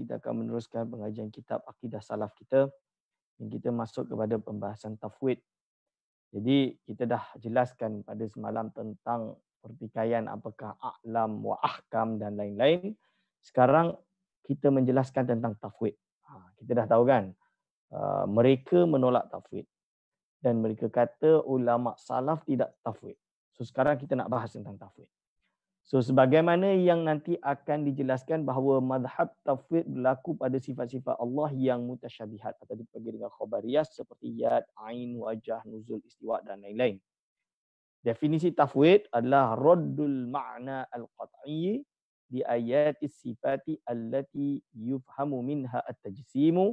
kita akan meneruskan pengajian kitab Aqidah Salaf kita. Dan kita masuk kepada pembahasan tafwid. Jadi kita dah jelaskan pada semalam tentang pertikaian apakah a'lam wa ahkam dan lain-lain. Sekarang kita menjelaskan tentang tafwid. Kita dah tahu kan, mereka menolak tafwid. Dan mereka kata ulama salaf tidak tafwid. So sekarang kita nak bahas tentang tafwid. So sebagaimana yang nanti akan dijelaskan bahawa madhab tafwid berlaku pada sifat-sifat Allah yang mutasyabihat atau dipanggil dengan khabariyah seperti yad, ain, wajah, nuzul, istiwa dan lain-lain. Definisi tafwid adalah raddul ma'na al-qat'i di ayati sifati allati yufhamu minha at-tajsimu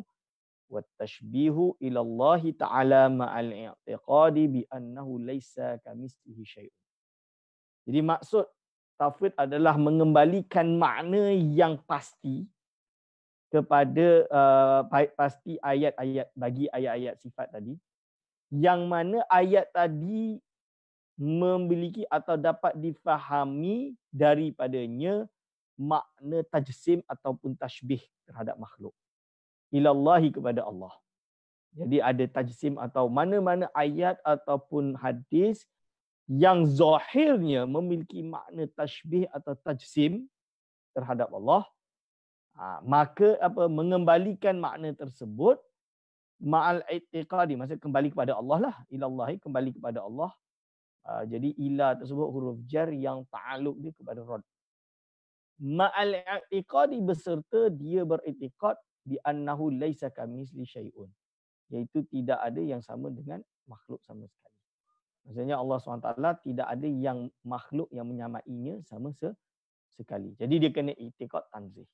wa tashbihu ila Allah ta'ala ma'al i'tiqadi bi annahu laysa kamitslihi syai'un. Jadi maksud tafwid adalah mengembalikan makna yang pasti kepada pasti ayat-ayat bagi ayat-ayat sifat tadi, yang mana ayat tadi memiliki atau dapat difahami daripadanya makna tajsim ataupun tashbih terhadap makhluk. Ilallahi kepada Allah. Jadi ada tajsim atau mana-mana ayat ataupun hadis yang zahirnya memiliki makna tashbih atau tajsim terhadap Allah, maka mengembalikan makna tersebut ma'al i'tiqadi, maksud kembali kepada Allah lah, ilallahi kembali kepada Allah. Jadi ila tersebut huruf jar yang ta'alluq dia kepada rad. Ma'al i'tiqadi beserta dia beriktikad bi annahu laisa kamitsli syai'un, iaitu tidak ada yang sama dengan makhluk sama sekali. Maksudnya Allah SWT tidak ada yang makhluk yang menyamainya sama sekali. Jadi dia kena i'tiqad tanzih.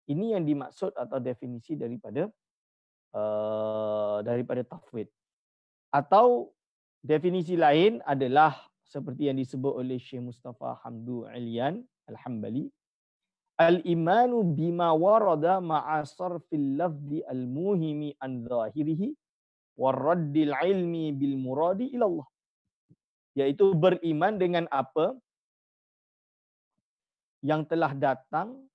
Ini yang dimaksud atau definisi daripada tafwid. Atau definisi lain adalah seperti yang disebut oleh Syekh Mustafa Hamdu Alian Al-Hambali. Al-imanu bima warada ma'a sarfil lafzi al-muhimi an zahirihi warraddil ilmi bil muradi ila Allah. Iaitu beriman dengan apa yang telah datang,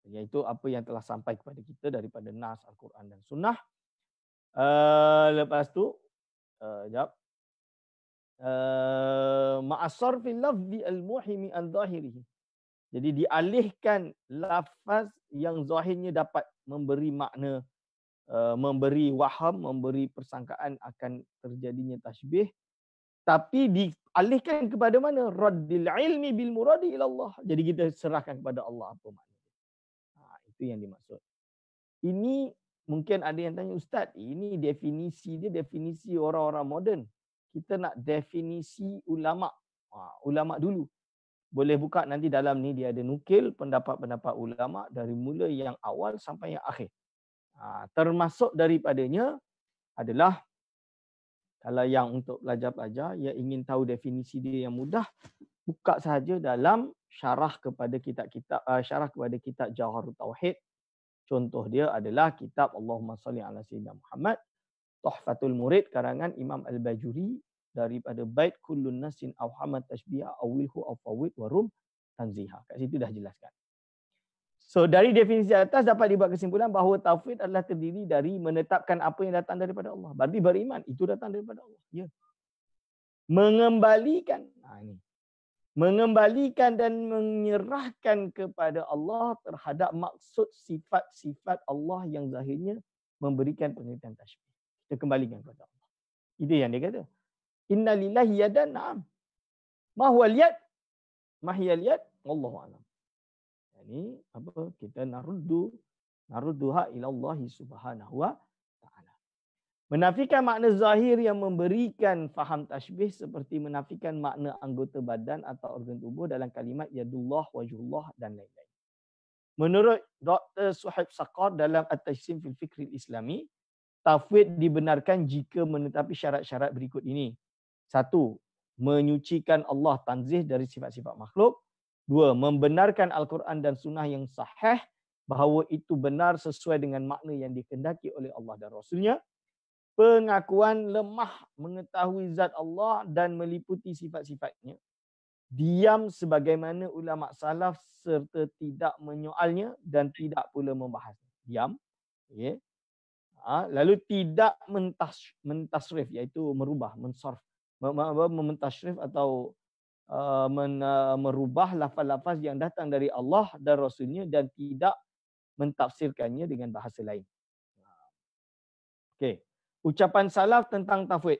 iaitu apa yang telah sampai kepada kita daripada nas Al-Quran dan Sunnah. Lepas tu, ma'asar fil lafzi al-muhimi an zahirihi. Jadi dialihkan lafaz yang zahirnya dapat memberi makna, memberi waham, memberi persangkaan akan terjadinya tashbih. Tapi dialihkan kepada mana? Raddil ilmi bil muradi ila Allah. Jadi kita serahkan kepada Allah apa makna. Itu yang dimaksud. Ini mungkin ada yang tanya, Ustaz, ini definisi dia definisi orang-orang moden. Kita nak definisi ulama. Ulama dulu. Boleh buka nanti dalam ni dia ada nukil pendapat-pendapat ulama dari mula yang awal sampai yang akhir. Termasuk daripadanya adalah, kalau yang untuk pelajar-pelajar yang ingin tahu definisi dia yang mudah, buka sahaja dalam syarah kepada kitab Jawharut Tauhid. Contoh dia adalah kitab Allahumma salli ala sayyidina Muhammad, Tuhfatul Murid karangan Imam Al-Bajuri, daripada bait kullun nasin awhamat tashbiha awilhu awfawid warum tanziha. Kat situ dah jelaskan. So dari definisi atas dapat dibuat kesimpulan bahawa tauhid adalah terdiri dari menetapkan apa yang datang daripada Allah. Berarti beriman itu datang daripada Allah. Ya. Mengembalikan, mengembalikan dan menyerahkan kepada Allah terhadap maksud sifat-sifat Allah yang zahirnya memberikan pengertian tashbih. Kita kembalikan kepada Allah. Itu yang dia kata. Inna lillahi yadan, na'am. Ma huwal yad? Ma hiyal yad? Wallahu a'lam. Ini apa, kita narudduha ila Allah subhanahu wa ta'ala. Menafikan makna zahir yang memberikan faham tashbih seperti menafikan makna anggota badan atau organ tubuh dalam kalimat yadullah, wajhullah dan lain-lain. Menurut Dr. Suhaib Saqar dalam At-Tajsim fil Fikri Islami, tafwid dibenarkan jika menetapi syarat-syarat berikut ini. 1. Menyucikan Allah tanzih dari sifat-sifat makhluk. 2. Membenarkan Al-Quran dan Sunnah yang sahih bahawa itu benar sesuai dengan makna yang dikehendaki oleh Allah dan Rasulnya. Pengakuan lemah mengetahui zat Allah dan meliputi sifat-sifatnya. Diam sebagaimana ulama salaf serta tidak menyoalnya dan tidak pula membahasnya. diam. Okay. Lalu tidak mentasrif, iaitu merubah, mensarf, mentasrif atau merubah lafaz-lafaz yang datang dari Allah dan Rasulnya dan tidak mentafsirkannya dengan bahasa lain. Okey. Ucapan salaf tentang tafwid.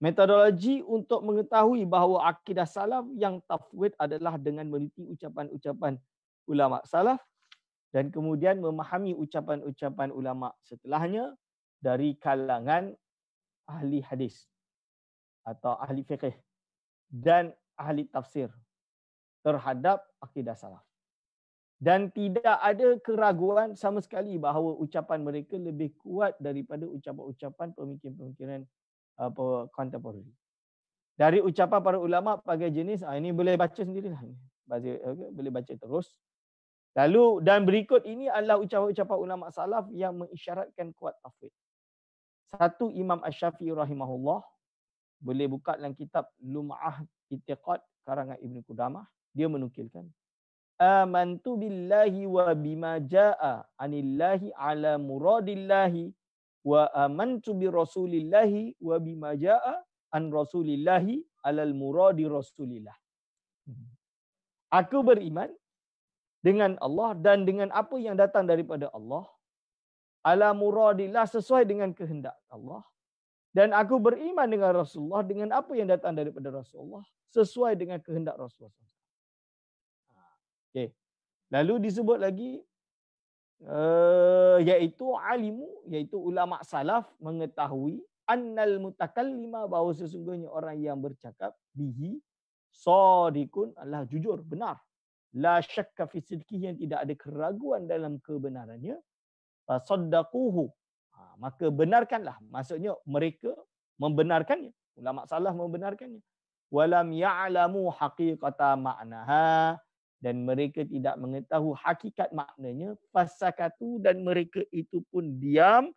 Metodologi untuk mengetahui bahawa akidah salaf yang tafwid adalah dengan meneliti ucapan-ucapan ulama salaf dan kemudian memahami ucapan-ucapan ulama setelahnya dari kalangan ahli hadis atau ahli fiqh dan ahli tafsir terhadap akidah salaf. Dan tidak ada keraguan sama sekali bahawa ucapan mereka lebih kuat daripada ucapan-ucapan pemikiran-pemikiran kontemporari. Dari ucapan para ulama pelbagai jenis, ini boleh baca sendirilah. Boleh baca terus. Lalu dan berikut ini adalah ucapan-ucapan ulama salaf yang mengisyaratkan kuat tafwid. Satu, Imam Asy-Syafi'i rahimahullah, boleh buka dalam kitab Lum'ah I'tiqad karangan Ibn Qudamah, dia menukilkan amantu billahi wa bima jaa anillahi ala muradillahi wa amantu bi rasulillahi wa bima jaa an rasulillahi alal muradi rasulillah. Aku beriman dengan Allah dan dengan apa yang datang daripada Allah ala muradillah, sesuai dengan kehendak Allah, dan aku beriman dengan Rasulullah dengan apa yang datang daripada Rasulullah sesuai dengan kehendak Rasulullah. Okey. Lalu disebut lagi iaitu alimu, iaitu ulama salaf mengetahui annal mutakallima, bahawa sesungguhnya orang yang bercakap bihi sadiqun, adalah jujur, benar. La syakka fi sidqihi, yang tidak ada keraguan dalam kebenarannya. Fasaddaquhu, maka benarkanlah. Maksudnya mereka membenarkannya. Ulama salaf membenarkannya. Walam ya'lamu haqiqata ma'naha, dan mereka tidak mengetahui hakikat maknanya. Fasakatu, dan mereka itu pun diam.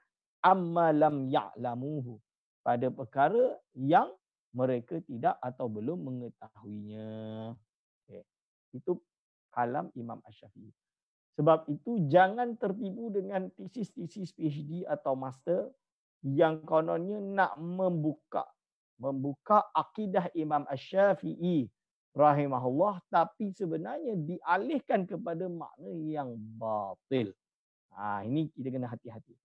Amma lam ya'lamuhu, pada perkara yang mereka tidak atau belum mengetahuinya. Okay. Itu kalam Imam Asy-Syafi'i. Sebab itu jangan tertipu dengan tesis-tesis PhD atau master yang kononnya nak membuka akidah Imam Asy-Syafi'i rahimahullah, tapi sebenarnya dialihkan kepada makna yang batil. Ini kita kena hati-hati.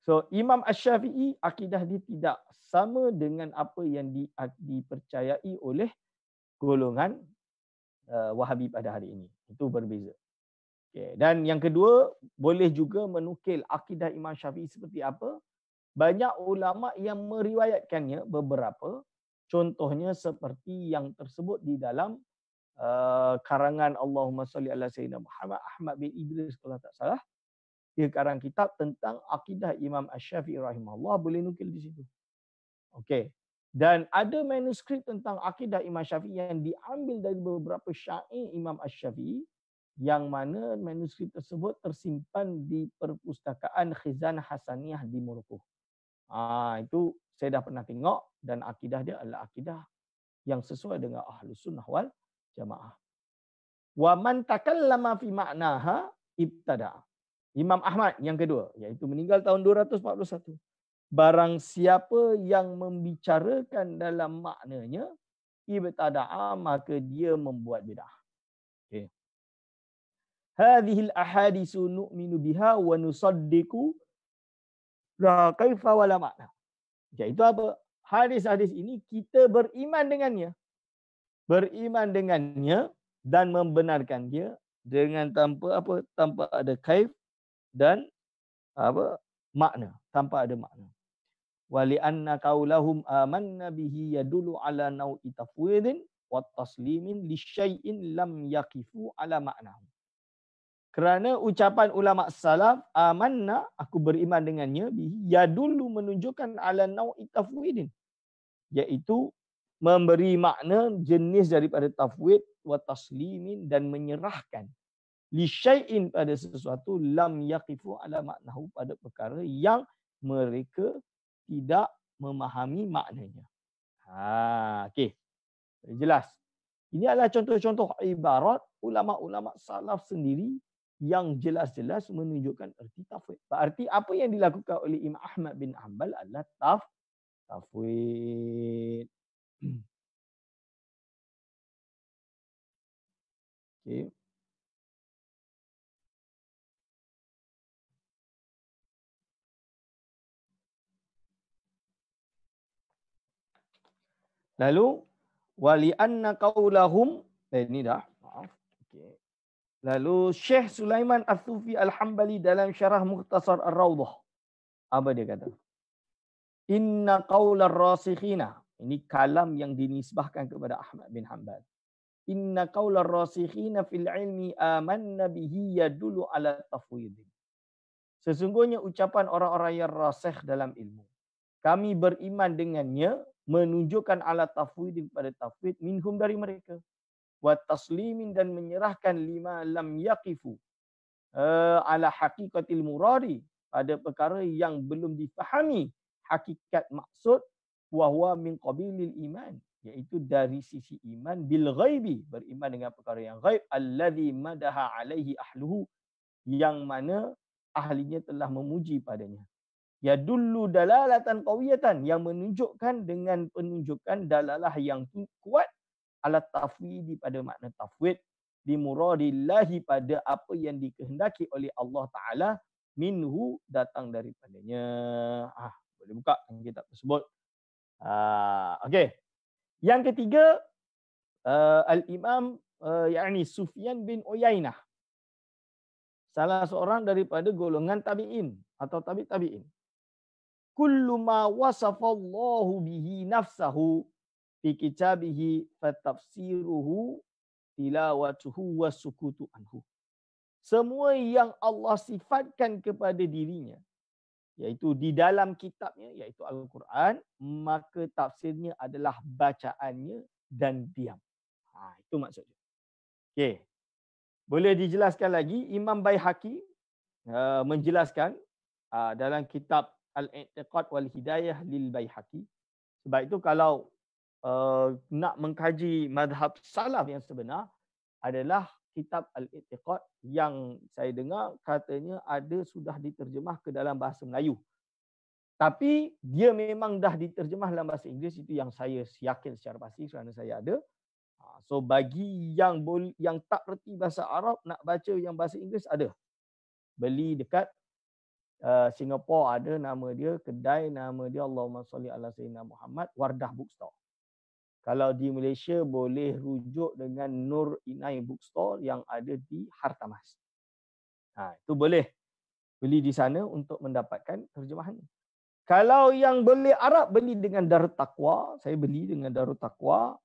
So Imam Asy-Syafi'i, akidah dia tidak sama dengan apa yang dipercayai oleh golongan Wahabi pada hari ini. Itu berbeza. Okay. Dan yang kedua, boleh juga menukil akidah Imam Syafi'i seperti apa. Banyak ulama yang meriwayatkannya, beberapa. Contohnya seperti yang tersebut di dalam karangan Allahumma salli ala Sayyidina Muhammad, Ahmad bin Idris kalau tak salah. Dia karang kitab tentang akidah Imam Asy-Syafi'i rahimahullah, boleh nukil di situ. Okey. Dan ada manuskrip tentang akidah Imam Syafi'i yang diambil dari beberapa syair Imam Asy-Syafi'i, yang mana manuskrip tersebut tersimpan di perpustakaan Khizanah Hasaniyah di Morocco. Itu saya dah pernah tengok, dan akidah dia adalah akidah yang sesuai dengan Ahlus Sunnah wal Jamaah. Wa man takallama fi ma'naha ibtada. Imam Ahmad yang kedua, iaitu meninggal tahun 241. Barang siapa yang membicarakan dalam maknanya ibtada'a, maka dia membuat bidah. Okey. Hadhil ahadisu nu'minu biha wa nusaddiqu la kaifa wala makna. Iaitu apa? Hadis-hadis ini kita beriman dengannya. Beriman dengannya dan membenarkan dia dengan tanpa apa? Tanpa ada kaif dan apa? Makna, tanpa ada makna. Wa li anna qaulahum amanna bihi yadullu ala nau'i tafwidin wa taslimin li syai'in lam yaqifu ala maknahu. Kerana ucapan ulama salaf, amanna, aku beriman dengannya, ya dulu menunjukkan ala nau'i tafwidin, iaitu memberi makna jenis daripada tafwid, wa taslimin, dan menyerahkan li syai'in, pada sesuatu, lam yaqifu ala maknahu, pada perkara yang mereka tidak memahami maknanya. Okey. Jelas. Ini adalah contoh-contoh ibarat ulama-ulama salaf sendiri yang jelas-jelas menunjukkan erti tafwid. Berarti apa yang dilakukan oleh Imam Ahmad bin Hanbal adalah tafwid. Okay. Lalu wali anna qaulahum ini dah. Maaf. Okay. Lalu Syekh Sulaiman Al-Thufi Al-Hambali dalam syarah Mukhtasar Ar-Rawdah. Apa dia kata? Inna qaular rasikhina. Ini kalam yang dinisbahkan kepada Ahmad bin Hanbal. Inna qaular rasikhina fil ilmi amanna bihi yadullu ala tafwid. Sesungguhnya ucapan orang-orang yang rasikh dalam ilmu. Kami beriman dengannya menunjukkan ala tafwid pada tafwid minhum dari mereka. Wa taslimin dan menyerahkan lima lam yaqifu ala haqiqatil muradi pada perkara yang belum difahami hakikat maksud wa huwa min qabilil iman, iaitu dari sisi iman bil ghaibi, beriman dengan perkara yang ghaib, alladhi madaha alaihi ahluhu, yang mana ahlinya telah memuji padanya. Yadullu dalalatan qawiyatan, yang menunjukkan dengan penunjukan dalalah yang kuat ala tafwid pada makna tafwid di muradillahi pada apa yang dikehendaki oleh Allah Taala minhu datang daripadanya. Boleh buka kitab tersebut. Okey. Yang ketiga Al-Imam yakni Sufyan bin Uyainah, salah seorang daripada golongan tabi'in atau tabi'in. Kullu ma wasafallahu bihi nafsahu fi kitabihi fatafsiruhu tilawatuhu wasukutu anhu. Semua yang Allah sifatkan kepada dirinya, iaitu di dalam kitabnya, iaitu Al-Quran, maka tafsirnya adalah bacaannya dan diam. Itu maksudnya. Okey. Boleh dijelaskan lagi, Imam Baihaqi menjelaskan dalam kitab Al-I'tiqad wal Hidayah lil Baihaqi. Sebab itu kalau nak mengkaji madhab salaf yang sebenar adalah kitab Al-I'tiqad, yang saya dengar katanya ada sudah diterjemah ke dalam bahasa Melayu. Tapi dia memang dah diterjemah dalam bahasa Inggeris, itu yang saya yakin secara pasti kerana saya ada. So bagi yang tak reti bahasa Arab nak baca yang bahasa Inggeris, ada. Beli dekat Singapore ada, nama dia kedai, nama dia Allahumma salli ala sayyidina Muhammad, Wardah Bookstore. Kalau di Malaysia boleh rujuk dengan Nur Inai Bookstore yang ada di Hartamas. Itu boleh beli di sana untuk mendapatkan terjemahan. Kalau yang boleh Arab, beli dengan Darut Taqwa. Saya beli dengan Darut Taqwa.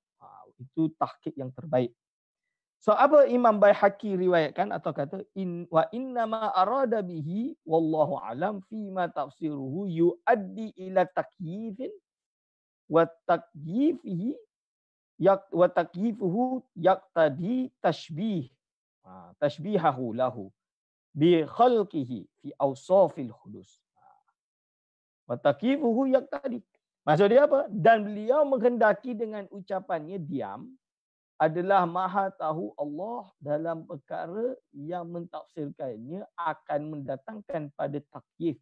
Itu tahqiq yang terbaik. So apa Imam Baihaqi riwayatkan atau kata wa innama arada bihi wallahu alam fima tafsiruhu yuaddi ila takyifin wa takyifihi wa takyifuhu yaqtadi tashbihahu lahu bi khalqihi fi awsafil khudus. Wa takyifuhu yaqtadi. Maksud dia apa? Dan beliau menghendaki dengan ucapannya diam adalah maha tahu Allah dalam perkara yang mentafsirkannya akan mendatangkan pada takyif.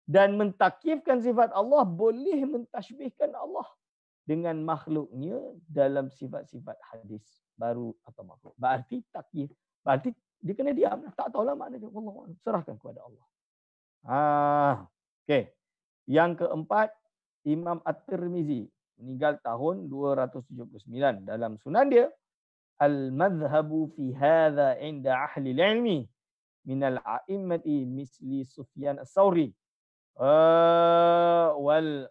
Dan mentakyifkan sifat Allah boleh mentashbihkan Allah dengan makhluknya dalam sifat-sifat hadis baru atau makhluk. Berarti takyif. Berarti dia kena diam. Tak tahulah makna dia. Allah serahkan kepada Allah. Okey. Yang keempat, Imam At-Tirmizi meninggal tahun 279. Dalam sunan dia, Al-madhhabu fi hadha inda ahli al-ilmi min al-a'immati misli Sufyan as-Sawri wal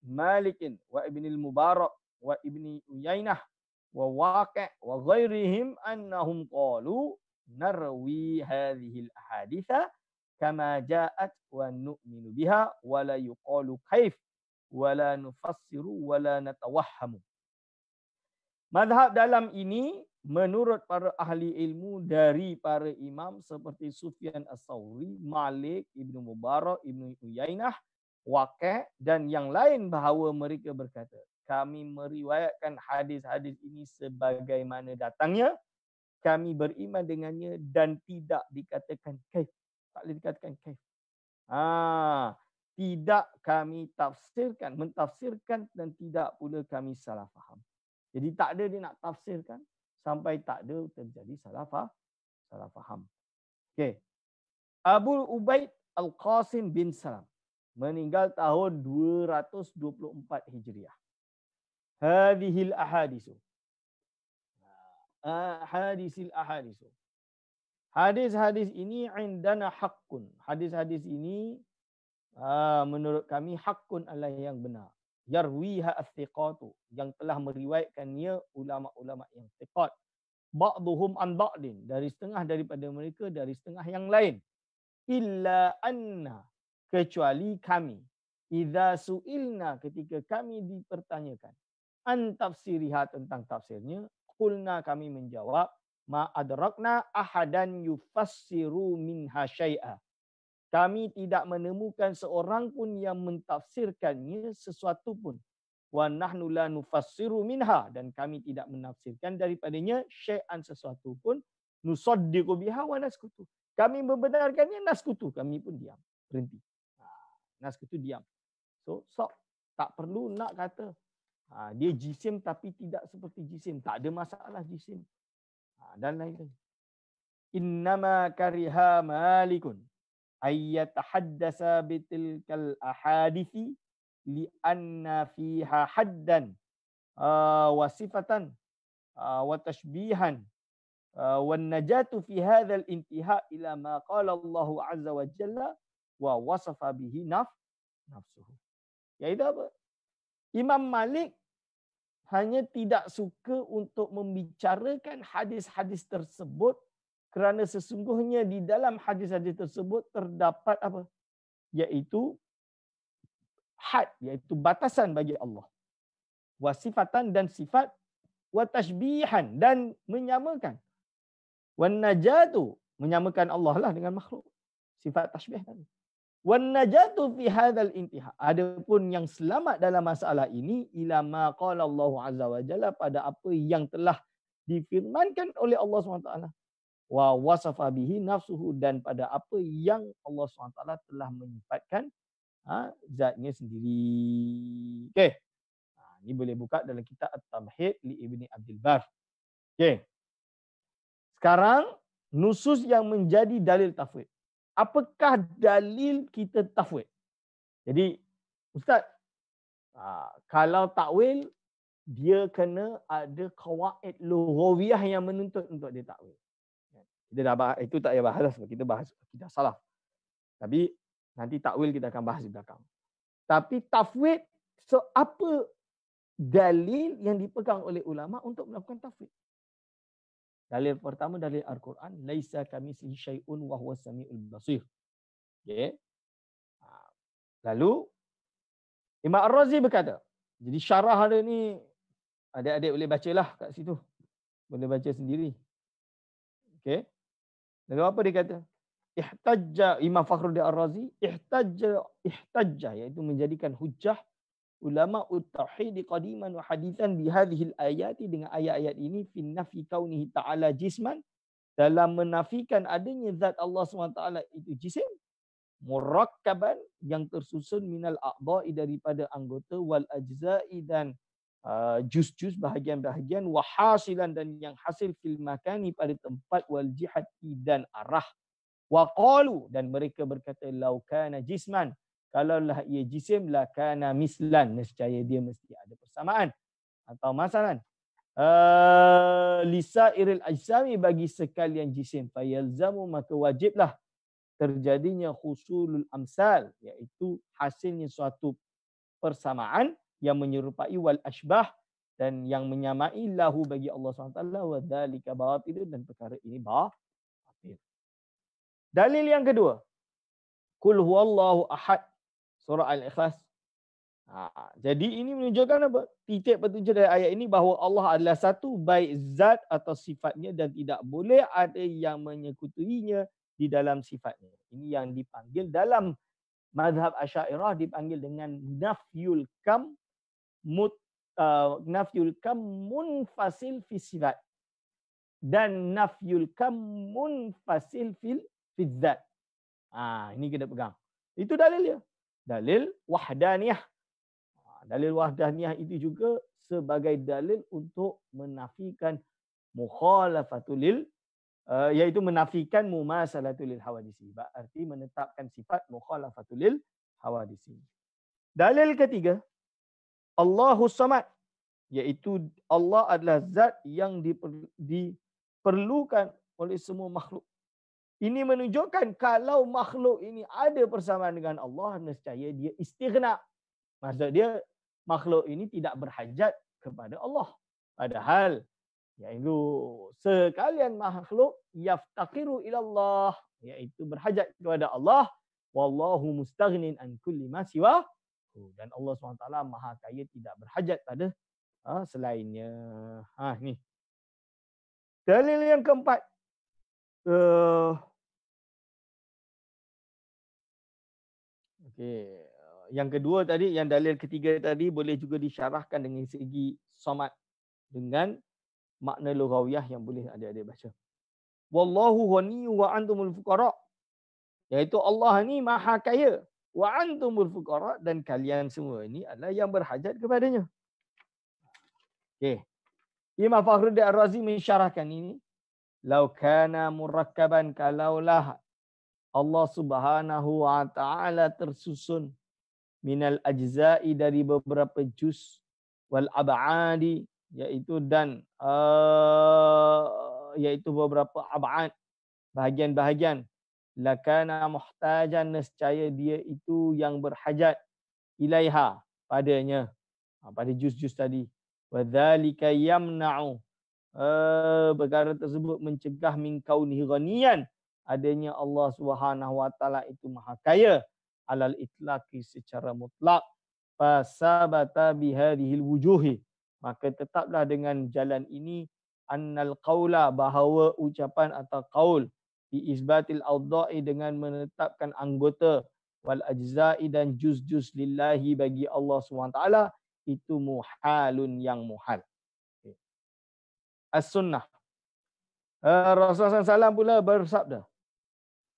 Malikin wa Ibn al-Mubarak wa Ibn Uyainah wa Waqi' wa ghairihim annahum qalu narwi hadhihi al-ahaditha kama ja'at wa nu'minu biha wa la yuqalu kaif wa la nufassiru wa la natawahhamu. Madhab dalam ini menurut para ahli ilmu dari para imam seperti Sufyan as-Sawri, Malik, Ibn Mubarak, Ibn Uyainah, Waqi' dan yang lain bahawa mereka berkata, kami meriwayatkan hadis-hadis ini sebagaimana datangnya kami beriman dengannya dan tidak dikatakan kaif. Tak boleh dikatakan kaif. Tidak kami tafsirkan, mentafsirkan dan tidak pula kami salah faham. Jadi tak ada dia nak tafsirkan sampai tak ada terjadi salah faham. Okey. Abu Ubaid Al-Qasim bin Salam meninggal tahun 224 Hijriah. Hadhil ahadisu. Ahadisu. Hadis-hadis ini indana haqqun. Hadis-hadis ini menurut kami haqqun adalah yang benar. Yarwiha as-thiqatu, yang telah meriwayatkannya ulama-ulama yang thiqat. Ba'duhum an ba'din, dari setengah daripada mereka dari setengah yang lain. Illa anna, kecuali kami, idza su'ilna, ketika kami dipertanyakan an tafsiriha, tentang tafsirnya, qulna, kami menjawab, ma adrakna ahadan yufassiru minha syai'a, kami tidak menemukan seorang pun yang mentafsirkannya sesuatu pun. Wa nahnu la nufassiru minha, dan kami tidak menafsirkan daripadanya syai'an, sesuatu pun. Nusaddiqu biha wa naskutu, kami membenarkannya, naskutu, kami pun diam, berhenti. Naskutu, diam. So tak perlu nak kata dia jisim tapi tidak seperti jisim, tak ada masalah jisim dan lain-lain. Innama kariha malikun ayyatahaddasa bitilkal ahadithi li'anna fiha haddan wa sifatan wa tashbihan wan najatu fi hadzal intiha ila ma qala Allah azza wa jalla wa wasafa bihi nafsuhu. Iaitu apa? Imam Malik hanya tidak suka untuk membicarakan hadis-hadis tersebut kerana sesungguhnya di dalam hadis-hadis tersebut terdapat apa? Iaitu had, iaitu batasan bagi Allah. Wasifatan, dan sifat, wa tashbihan, dan menyamakan. Wan najatu, menyamakan Allah lah dengan makhluk. Sifat tashbih tadi. Wan najatu fi hadzal intiha, adapun yang selamat dalam masalah ini, ila ma qala Allah azza wa jalla, pada apa yang telah difirmankan oleh Allah SWT, wa wasafa bihi nafsuhu, dan pada apa yang Allah SWT telah menyifatkan zatnya sendiri. Okey. Ini boleh buka dalam kitab At-Tamhid li Ibni Abdul Bar. Okey. Sekarang nusus yang menjadi dalil tafwid. Apakah dalil kita tafwid? Jadi, Ustaz, kalau takwil, dia kena ada qawaid lughawiyah yang menuntut untuk dia takwil. Kita dah bahas, itu tak payah bahas lah, sebab kita bahas akidah salaf. Tapi nanti takwil kita akan bahas di belakang. Tapi tafwid, so apa dalil yang dipegang oleh ulama untuk melakukan tafwid? Dalil pertama, dalil Al-Quran, laisa kamitslihi syai'un wa huwas samiul basir. Okey. Lalu Imam Ar-Razi berkata, jadi syarah ada ni, adik-adik boleh bacalah kat situ. Boleh baca sendiri. Okey. Lalu apa dia kata? Ihtajja, Imam Fakhruddin Ar-Razi, ihtajja, iaitu menjadikan hujjah ulama ut-tauhid qadiman wa hadithan bi hadhil ayati, dengan ayat-ayat ini, fi nafi kaunihi ta'ala jisman, dalam menafikan adanya zat Allah SWT itu jisim, murakkaban, yang tersusun, minal a'dha'i, daripada anggota, wal ajza'i, dan juz-juz, bahagian-bahagian, wa hasilan, dan yang hasil, fil makani, pada tempat, wal jihati, dan arah. Wa qalu, dan mereka berkata, lau kana jisman, kalaulah ia jisim, la kana mislan, nescaya dia mesti ada persamaan atau masalan. Lisairil ajsami, bagi sekalian jisim, fayalzamu, maka wajiblah terjadinya husulul amsal, iaitu hasilnya suatu persamaan yang menyerupai, wal ashbah, dan yang menyamai, lahu, bagi Allah SWT, wa dzalika batil, dan perkara ini batil. Dalil yang kedua, qul huwallahu ahad, surah Al-Ikhlas. Jadi ini menunjukkan apa? Titik petunjuk dari ayat ini bahawa Allah adalah satu, baik zat atau sifatnya, dan tidak boleh ada yang menyekutuinya di dalam sifatnya. Ini yang dipanggil dalam mazhab Asy'ariyah dipanggil dengan nafyul kam munfasil fi sifat. dan nafyul kam munfasil fil fidzat. Ini kita pegang. Itu dalil dia. Dalil wahdaniyah. Dalil wahdaniyah itu juga sebagai dalil untuk menafikan mukhalafatul iaitu menafikan mumasalatul hawadisi. Berarti menetapkan sifat mukhalafatul hawadisi. Dalil ketiga, Allahus Samad, iaitu Allah adalah zat yang diperlukan oleh semua makhluk. Ini menunjukkan kalau makhluk ini ada persamaan dengan Allah, nescaya dia istighna. Maksud dia makhluk ini tidak berhajat kepada Allah. Padahal iaitu sekalian makhluk yaftaqiru ilallah, iaitu berhajat kepada Allah. Wallahu mustaghnin an kulli ma siwa. Dan Allah SWT Maha Kaya, tidak berhajat pada selainnya. Ni. Dalil yang keempat. Yang kedua tadi, yang dalil ketiga tadi boleh juga disyarahkan dengan segi samad dengan makna lughawiyah yang boleh adik-adik baca. Wallahu ghaniyyu wa antumul fuqara. Iaitu Allah ni Maha Kaya, wa antumul fuqara, dan kalian semua ini adalah yang berhajat kepadanya. Imam Fakhruddin Ar-Razi mensyarahkan ini. Lau kana murakkaban, kalaulah Allah Subhanahu wa taala tersusun minal ajza'i, dari beberapa juz, wal ab'adi, iaitu dan iaitu beberapa ab'ad, bahagian-bahagian, lakana muhtajan, nescaya dia itu yang berhajat, ilaiha, padanya, pada juz-juz tadi. Wa dzalika yamna'u, perkara tersebut mencegah min kaunihi ghaniyan, adanya Allah Subhanahu wa taala itu Maha Kaya, alal itlaqi, secara mutlak. Fasabata bihadhil wujuhi, maka tetaplah dengan jalan ini, annal qaula, bahawa ucapan atau qaul, bi isbatil awda'i, dengan menetapkan anggota, wal ajza'i, dan juz-juz, lillahi, bagi Allah SWT, itu muhalun, yang muhal. As-sunnah. Rasulullah SAW pula bersabda,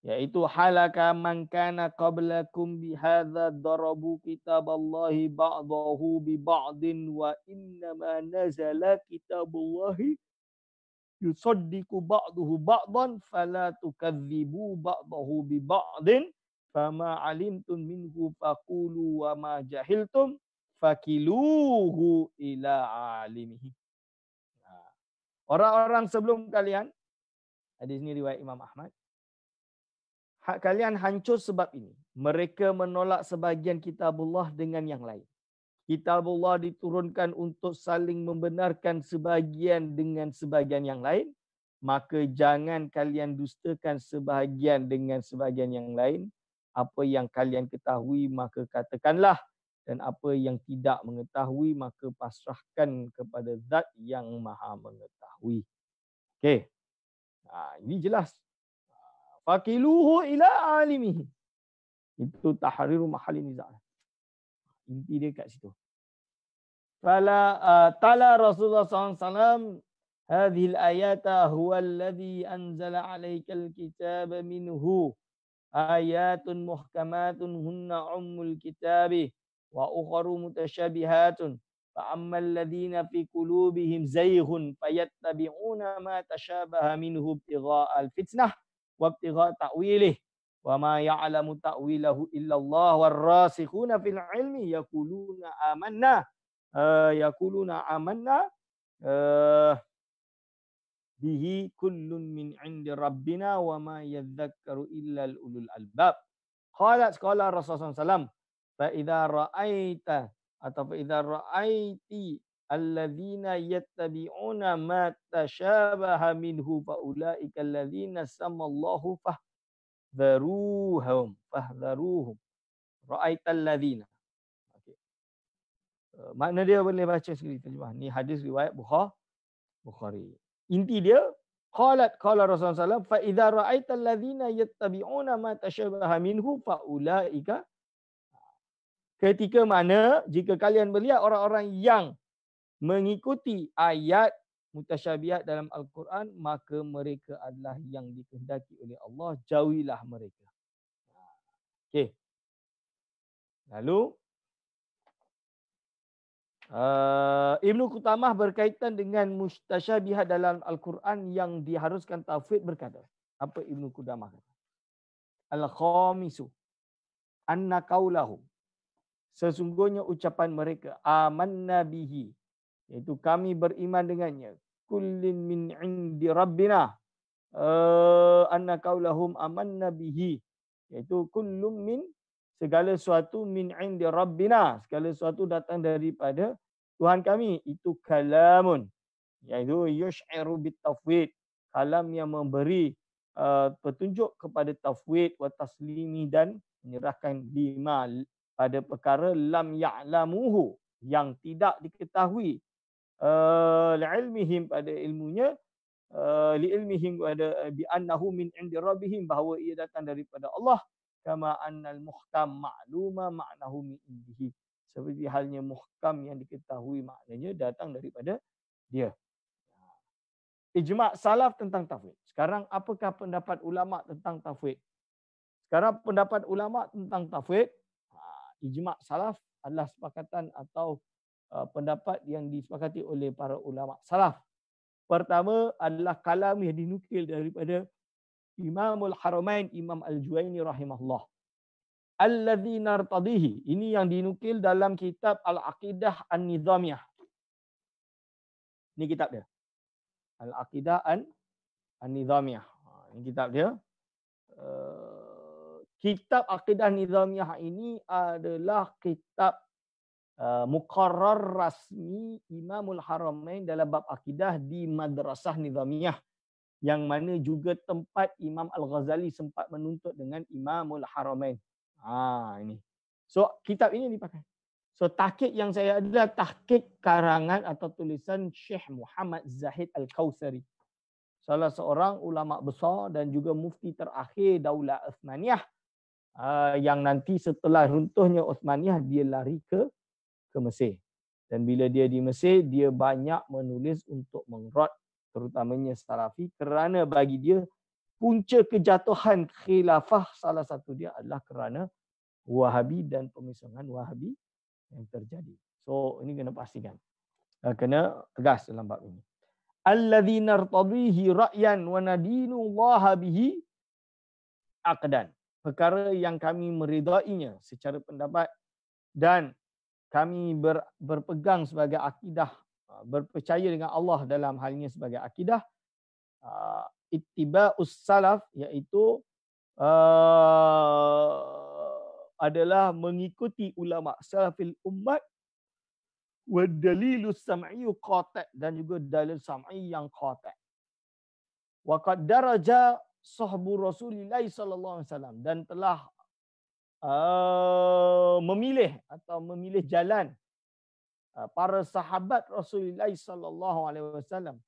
iaitu halaka man kana qablakum bihadza darabu kitaballahi ba'dahu bi ba'din wa innama nazala kitabullahi yusaddiqu ba'dahu ba'dan fala tukadzibu ba'dahu bi ba'din fama alimtum minhu faqulu wa ma jahiltum fakiluhu ila alimihi. Orang-orang sebelum kalian, hadis ini riwayat Imam Ahmad, kalian hancur sebab ini. Mereka menolak sebahagian kitabullah dengan yang lain. Kitabullah diturunkan untuk saling membenarkan sebahagian dengan sebahagian yang lain. Maka jangan kalian dustakan sebahagian dengan sebahagian yang lain. Apa yang kalian ketahui maka katakanlah. Dan apa yang tidak mengetahui maka pasrahkan kepada zat yang maha mengetahui. Okey. Ini jelas. Fakiluhu ila alimihi. Itu tahriru mahali nizah. Inti dia kat situ. Fala tala Rasulullah SAW hadhil ayata huwa alladhi anzala alaikal kitaba minhu ayatun muhkamatun hunna ummul kitabi wa ukharu mutasyabihatun fa ammal ladzina fi qulubihim zayghun fayattabi'una ma tashabaha minhu ibtigha'al fitnah wabtigha' ta'wilih wa ma ya'lamu ta'wilahu illallah warrasikhuna fil ilmi yaquluna amanna bihi kullun min 'indi rabbina wa ma yadhakkaru illa ulul albab. Qala Rasulullah sallallahu fa idza ra'aita atau fa idza ra'aiti alladzina yattabi'una ma tashabaha minhu fa ulaika alladzina samallahu fahdharuhum ra'aital ladzina. Okey. Makna dia boleh baca sendiri terjemah. Ni hadis riwayat Bukhari. Inti dia qala Rasulullah sallallahu fa idza ra'aital ladzina yattabi'una ma tashabaha minhu fa ulaika, ketika mana jika kalian melihat orang-orang yang mengikuti ayat mutasyabihat dalam Al-Quran, maka mereka adalah yang dikehendaki oleh Allah. Jauhilah mereka. Okey. Lalu Ibnu Qutamah berkaitan dengan mutasyabihat dalam Al-Quran yang diharuskan tafwid berkata. Apa Ibnu Qutamah kata? Al-khamisu anna qaulahum, sesungguhnya ucapan mereka, amanna bihi, iaitu kami beriman dengannya, kullin min indi rabbina, anna qaulahum amanna bihi, iaitu kullum min, segala sesuatu, min indi rabbina, segala sesuatu datang daripada Tuhan kami, itu kalamun, iaitu yush'iru bitafwid, kalam yang memberi petunjuk kepada tafwid wa taslimi, dan menyerahkan lima pada perkara lam ya'lamuhu, yang tidak diketahui, li'ilmihim, pada ilmunya, li'ilmihim pada bi annahu min indi rabbihim, bahawa ia datang daripada Allah, kama annal muhkam ma'luma ma'nahu min indihi, seperti halnya muhkam yang diketahui maknanya datang daripada dia. Ijma' salaf tentang tafwid. Sekarang apakah pendapat ulama tentang tafwid? Sekarang pendapat ulama tentang tafwid, ijma' salaf adalah sepakatan atau pendapat yang disepakati oleh para ulama salaf. Pertama adalah kalam yang dinukil daripada Imamul Haramain, Imam Al-Juwaini rahimahullah. Alladzi nartadihi, ini yang dinukil dalam kitab Al-Aqidah An-Nizamiyah. Ini kitab dia. Al-Aqidah An-Nizamiyah. Ini kitab dia. Kitab Aqidah Nizamiyah ini adalah kitab muqarrar rasmi Imamul Haramain dalam bab akidah di Madrasah Nizamiyah, yang mana juga tempat Imam Al-Ghazali sempat menuntut dengan Imamul Haramain. Ini. So kitab ini dipakai. So tahqiq yang saya adalah tahqiq karangan atau tulisan Syekh Muhammad Zahid Al-Kautsari, salah seorang ulama besar dan juga mufti terakhir Daulah Uthmaniyah, yang nanti setelah runtuhnya Uthmaniyah dia lari ke Mesir. Dan bila dia di Mesir, dia banyak menulis untuk mengrad terutamanya Salafi, kerana bagi dia punca kejatuhan khilafah salah satu dia adalah kerana Wahabi dan pemisahan Wahabi yang terjadi. So ini kena pastikan. Kena tegas dalam bab ini. Allazi nartadihi ra'yan wa nadinu Allah bihi aqdan. Perkara yang kami meridainya secara pendapat dan kami berpegang sebagai akidah, berpercaya dengan Allah dalam halnya sebagai akidah, ittiba'us salaf, iaitu adalah mengikuti ulama salafil ummat, wa dalilus sam'i qati', dan juga dalil sam'i yang qati'. Wa qad daraja sahbu Rasulillah sallallahu alaihi wasallam, dan telah memilih jalan para sahabat Rasulullah sallallahu alaihi wasallam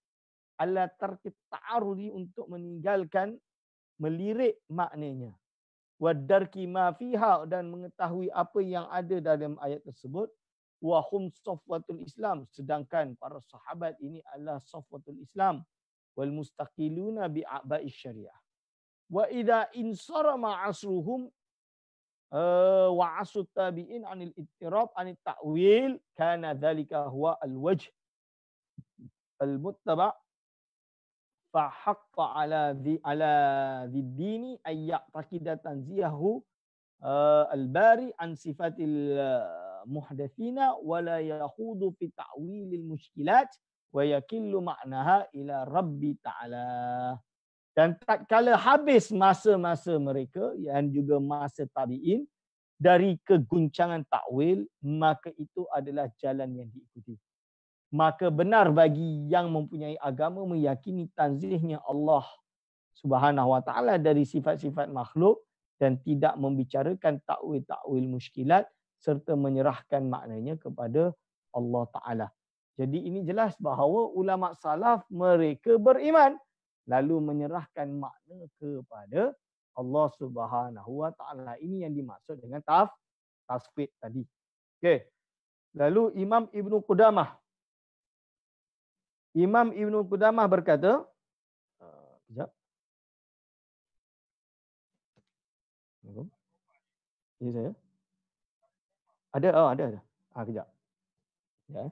ala tarki ta'arudi, untuk meninggalkan melirik maknanya, wa darki ma fiha, dan mengetahui apa yang ada dalam ayat tersebut, wa hum safwatul Islam, sedangkan para sahabat ini adalah safwatul Islam, wal mustaqiluna bi a'ba'i syariah. Wa idza insarama asruhum wa asut tabi'in anil ittirab anit ta'wil, kana dzalika huwa al-wajh al-muttaba' fa haqqa ala dini ay ya'taqida tanziyahu al-bari an sifatil muhdatsina wa la yakhudu fi ta'wilil mushkilat wa yakillu ma'naha ila rabbi ta'ala. Dan tatkala habis masa-masa mereka dan juga masa tabi'in dari keguncangan takwil, maka itu adalah jalan yang diikuti. Maka benar bagi yang mempunyai agama meyakini tanzihnya Allah Subhanahu wa taala dari sifat-sifat makhluk dan tidak membicarakan takwil-takwil muskilat serta menyerahkan maknanya kepada Allah Taala. Jadi ini jelas bahawa ulama salaf mereka beriman lalu menyerahkan makna kepada Allah Subhanahu wa taala. Ini yang dimaksud dengan tafwid tadi. Okey. Lalu Imam Ibnu Qudamah Imam Ibnu Qudamah berkata, kejap. Ini saya. Ada, ada. Kejap. Ya.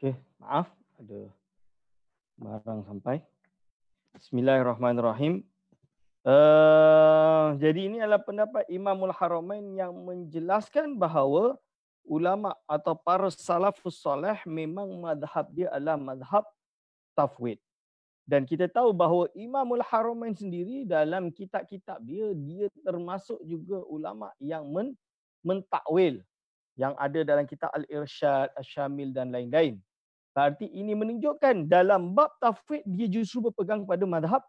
Okey, maaf ada barang sampai. Bismillahirrahmanirrahim. Jadi ini adalah pendapat Imamul Haramain yang menjelaskan bahawa ulama atau para salafus soleh memang mazhab dia adalah mazhab tafwid. Dan kita tahu bahawa Imamul Haramain sendiri dalam kitab-kitab dia termasuk juga ulama yang mentakwil yang ada dalam kitab Al-Irsyad, Asy-Syamil dan lain-lain. Berarti ini menunjukkan dalam bab tafwid dia justru berpegang pada mazhab.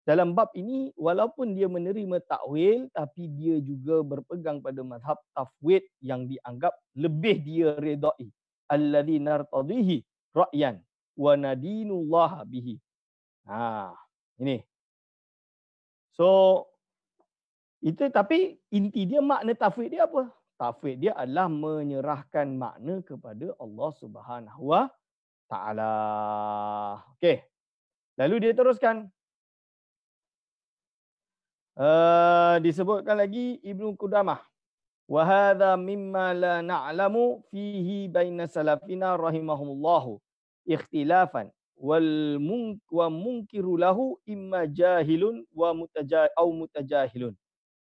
Dalam bab ini walaupun dia menerima takwil tapi dia juga berpegang pada mazhab tafwid yang dianggap lebih dia redai. Alladzi nartadihi ra'yan wa nadinullah bihi. Ini. So itu tapi inti dia makna tafwid dia apa? Tafwid dia adalah menyerahkan makna kepada Allah Subhanahu wa taala. Okey. Lalu dia teruskan. Disebutkan lagi Ibnu Qudamah. Wa hadha mimma la na'lamu fihi baina salafina rahimahumullah ikhtilafan wa munkiru lahu imma jahilun wa mutajahilun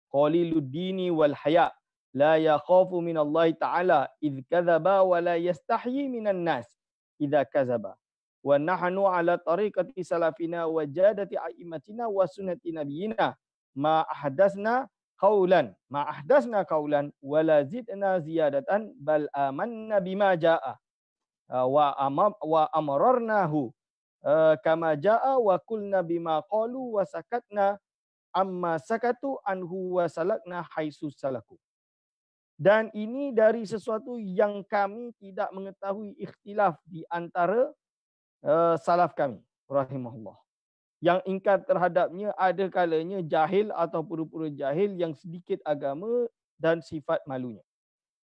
qalilud dini wal haya la yakhafu min Allah ta'ala idh kadzaba wa la yastahyi minan nas idza kadzaba wa nahnu ala tariqati salafina wa jadati a'immatina wa sunnati nabiyina ma ahdasna qaulan wa la zidna ziyadatan bal amanna bima jaa wa amararnahu kama jaa wa qulna bima qalu wa sakatna amma sakatu anhu wa salakna haitsu salaku. Dan ini dari sesuatu yang kami tidak mengetahui ikhtilaf di antara salaf kami rahimahullah. Yang ingkar terhadapnya ada kalanya jahil atau pura-pura jahil yang sedikit agama dan sifat malunya.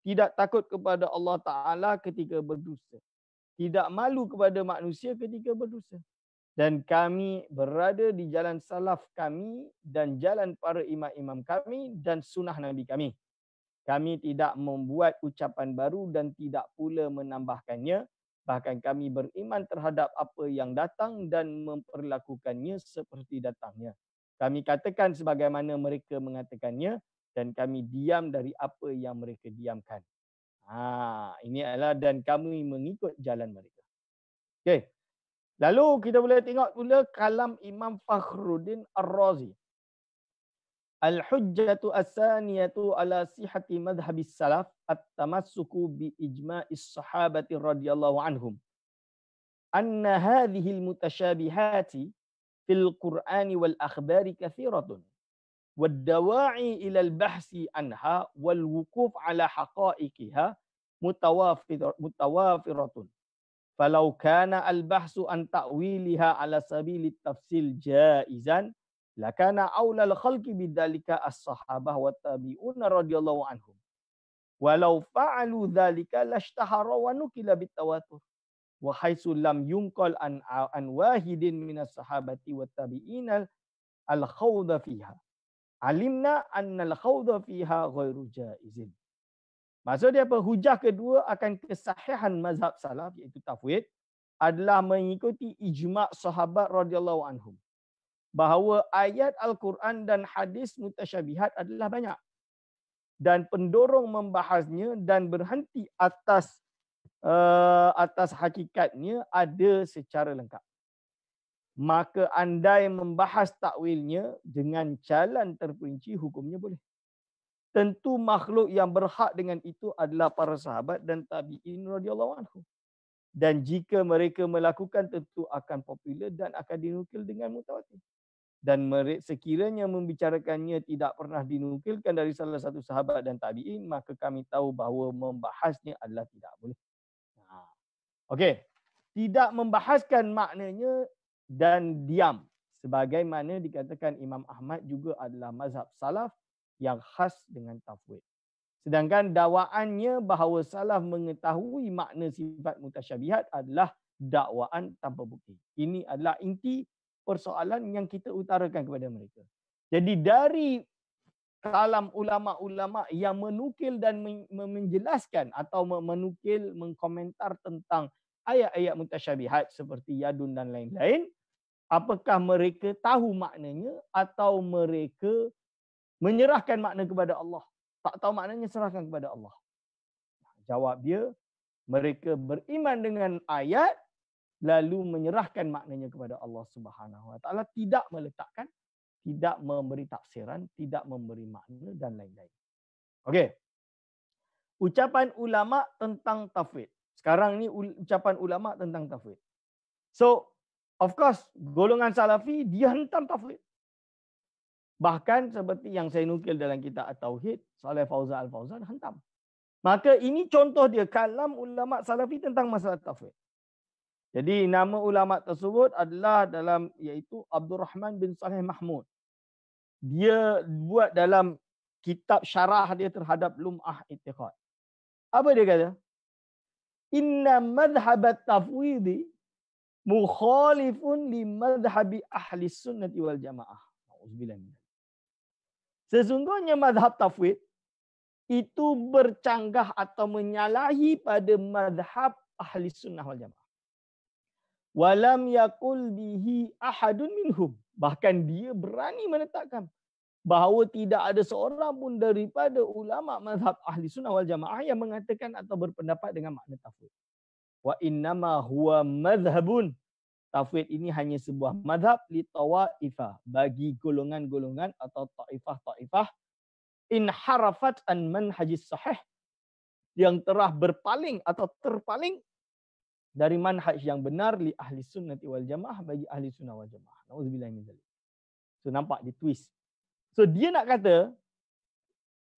Tidak takut kepada Allah Ta'ala ketika berdosa. Tidak malu kepada manusia ketika berdosa. Dan kami berada di jalan salaf kami dan jalan para imam-imam kami dan sunnah Nabi kami. Kami tidak membuat ucapan baru dan tidak pula menambahkannya. Bahkan kami beriman terhadap apa yang datang dan memperlakukannya seperti datangnya. Kami katakan sebagaimana mereka mengatakannya dan kami diam dari apa yang mereka diamkan. Ini adalah dan kami mengikut jalan mereka. Okey. Lalu kita boleh tengok pula kalam Imam Fakhruddin Ar-Razi. Al-hujjatu as-saniyatu ala sihhati madhhabis salaf at-tamassuku bi ijma'is sahabati radhiyallahu anhum. Anna hadhihi al-mutashabihati fil Qur'ani wal akhbari kathiratun. Wad-dawa'i ila al-bahsi anha wal wuquf ala haqa'iqiha mutawafiratun. Falau kana al-bahsu an ta'wiliha ala sabili tafsil jaizan lakana aulal khalqi bidzalika as-sahabah wa tabi'un radhiyallahu anhum. Walau fa'alu dzalika lashtahara wa nukila bitawatur. Wa haitsu lam yunqal an wahidin minas sahabati wa tabi'in al-khawda fiha. Alimna anna al-khawda fiha ghairu jaizin. Maksudnya apa? Hujah kedua akan kesahihan mazhab salaf iaitu tafwid adalah mengikuti ijma' sahabat radhiyallahu anhum. Bahawa ayat Al-Quran dan hadis mutasyabihat adalah banyak. Dan pendorong membahasnya dan berhenti atas hakikatnya ada secara lengkap. Maka andai membahas takwilnya dengan jalan terperinci hukumnya boleh. Tentu makhluk yang berhak dengan itu adalah para sahabat dan tabi'in radhiyallahu anhum. Dan jika mereka melakukan tentu akan popular dan akan dinukil dengan mutawatir. Dan sekiranya membicarakannya tidak pernah dinukilkan dari salah satu sahabat dan tabi'in, maka kami tahu bahawa membahasnya adalah tidak boleh. Okey. Tidak membahaskan maknanya dan diam. Sebagaimana dikatakan Imam Ahmad juga adalah mazhab salaf yang khas dengan tafwid. Sedangkan dakwaannya bahawa salaf mengetahui makna sifat mutasyabihat adalah dakwaan tanpa bukti. Ini adalah inti persoalan yang kita utarakan kepada mereka. Jadi dari kalam ulama-ulama yang menukil dan menjelaskan atau menukil, mengkomentar tentang ayat-ayat mutasyabihat seperti yadun dan lain-lain, apakah mereka tahu maknanya atau mereka menyerahkan makna kepada Allah? Tak tahu maknanya, serahkan kepada Allah. Jawab dia, mereka beriman dengan ayat lalu menyerahkan maknanya kepada Allah Subhanahu Wa Taala, tidak meletakkan, tidak memberi tafsiran, tidak memberi makna dan lain-lain. Okey. Ucapan ulama tentang tafwid. Sekarang ni ucapan ulama tentang tafwid. So, of course, golongan Salafi dia hentam tafwid. Bahkan seperti yang saya nukil dalam kitab At-Tauhid, Saleh Fauzan Al-Fauzan hentam. Maka ini contoh dia kalam ulama Salafi tentang masalah tafwid. Jadi nama ulama tersebut adalah dalam iaitu Abdul Rahman bin Saleh Mahmud. Dia buat dalam kitab syarah dia terhadap Lum'ah I'tiqad. Apa dia kata? Inna madhhab at-tafwidi mukhalifun li madhhabi ahli sunnati wal jamaah. Auzubillah. Sesungguhnya madhab tafwid itu bercanggah atau menyalahi pada mazhab ahli sunnah wal jamaah. Walam yakul bihi ahadun minhum. Bahkan dia berani menetapkan bahawa tidak ada seorang pun daripada ulama mazhab ahli sunnah wal jamaah yang mengatakan atau berpendapat dengan makna tafwid. Wa innama huwa madhhabun. Tafwid ini hanya sebuah mazhab li tawaifah, bagi golongan-golongan atau taifah-taifah inharafat an manhajis sahih, yang telah berpaling atau terpaling dari manhaj yang benar li ahli sunnati wal jamaah, bagi ahli sunnah wal jamaah. Nauzubillah min zalik. So nampak dia twist. So dia nak kata